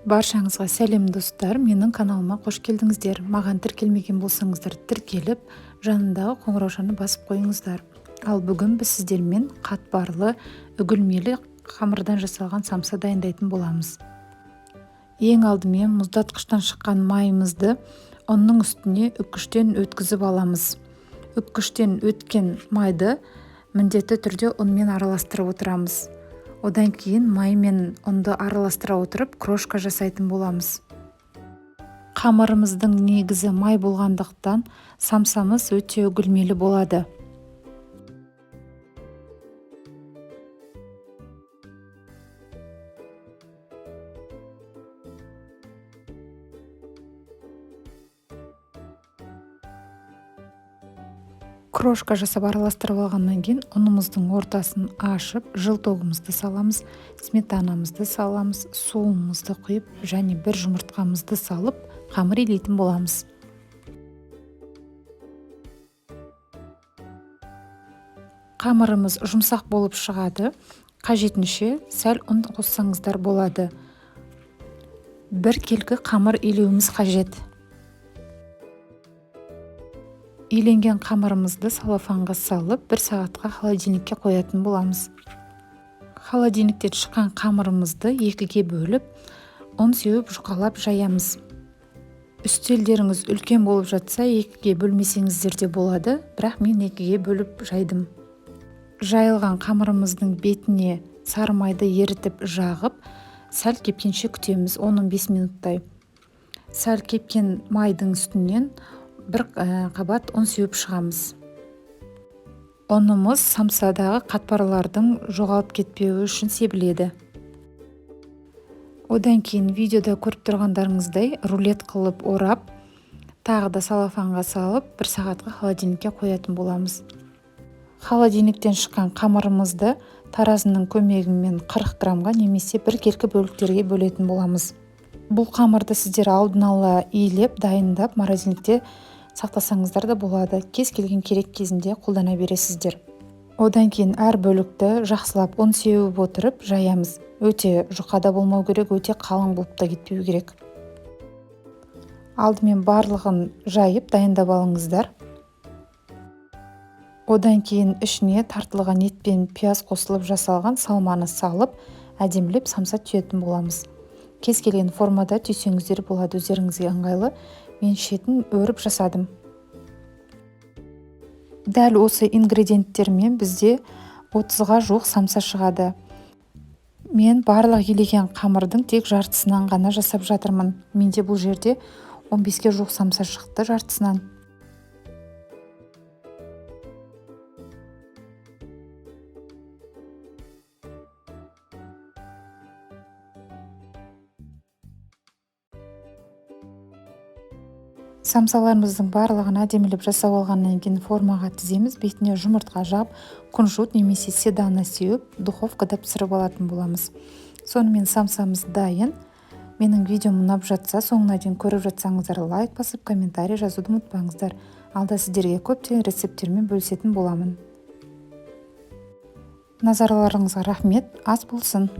Баршаңызға сәлем достар, менің каналыма қош келдіңіздер. Маған тіркелмеген болсаңыздар, тіркеліп, жанындағы қоңыраушаны басып қойыңыздар. Ал бүгін біз сіздермен қатпарлы, үгілмелі қамырдан жасалған самса дайындайтын боламыз. Ең алдымен мұздатқыштан шыққан майымызды оның үстіне үккіштен өткізіп аламыз. Үккіштен өткен майды міндетті түрде ұнмен араластырып отырамыз. Одан кейін май мен ұнды араластыра отырып крошка жасайтын боламыз. Қамырымыздың негізі май болғандықтан самсамыз өте үгілмелі болады. Крошка жасап араластырып алғаннан кейін ұнымыздың ортасын ашып, жылтоғымызды саламыз, сметанамызды саламыз, суымызды құйып, және бір жұмыртқамызды салып, қамыр илейтін боламыз. Қамырымыз жұмсақ болып шығады, қажетінше сәл ұн қоссаңыздар болады. Бір келкі қамыр илеуіміз қажет. Иленген қамырымызды салафанға салып, 1 сағатқа холодильникке қоятын боламыз. Холодильниктен шыққан қамырымызды екіге бөліп, ұн сеуіп жұқалап жаямыз. Үстелдеріңіз үлкен болып жатса, екіге бөлмесеңіздер де болады, бірақ мен екіге бөліп жайдым. Жайылған қамырымыздың бетіне сары майды ерітіп жағып, сәл кепкенше күтеміз 10-15 минуттай. Сәл кепкен майдың үстінен бір қабат ұн сеуіп шығамыз. Ұнымыз самсадағы қатпарлардың жоғалып кетпеуі үшін себіледі. Одан кейін видеода көріп тұрғандарыңыздай рулет қылып орап, тағы да салафанға салып, 1 сағатқа холодильникке қоятын боламыз. Холодильниктен шыққан қамырымызды таразының көмегімен 40 граммға немесе 1 келкі бөліктерге бөлетін боламыз. Бұл қамырды сіздер алдын ала илеп, дайындап, морозильникте сақтасаңыздар да болады. Кез келген керек кезінде қолдана бересіздер. Одан кейін әр бөлікті жақсылап ұн сеуіп отырып жаямыз. Өте жұқада болмау керек, өте қалың болып та кетпеу керек. Алдымен барлығын жайып дайындап алыңыздар. Одан кейін ішіне тартылған ет пен пияз қосылып жасалған салманы салып, әдемілеп самса түйетін боламыз. Кез келген формада түйсеңіздер болады, өздеріңізге ыңғайлы. Мен шетін өріп жасадым. Дәл осы ингредиенттермен бізде 30-ға жуық самса шығады. Мен барлық илеген қамырдың тек жартысынан ғана жасап жатырмын. Менде бұл жерде 15-ге жуық самса шықты жартысынан. Самсаларымыздың барлығын әдемілеп жасап алғаннан кейін формаға тіземіз, бетіне жұмыртқа жап, күнжут немесе седана сеуіп, духовкада пісіріп алатын боламыз. Сонымен самсамыз дайын. Менің видеом ұнап жатса, соңына дейін көріп жатсаңыздар, лайк басып, комментарий жазуды ұмытпаңыздар. Алда сіздерге көптеген рецепттермен бөлісетін боламын. Назарларыңызға рахмет, ас болсын.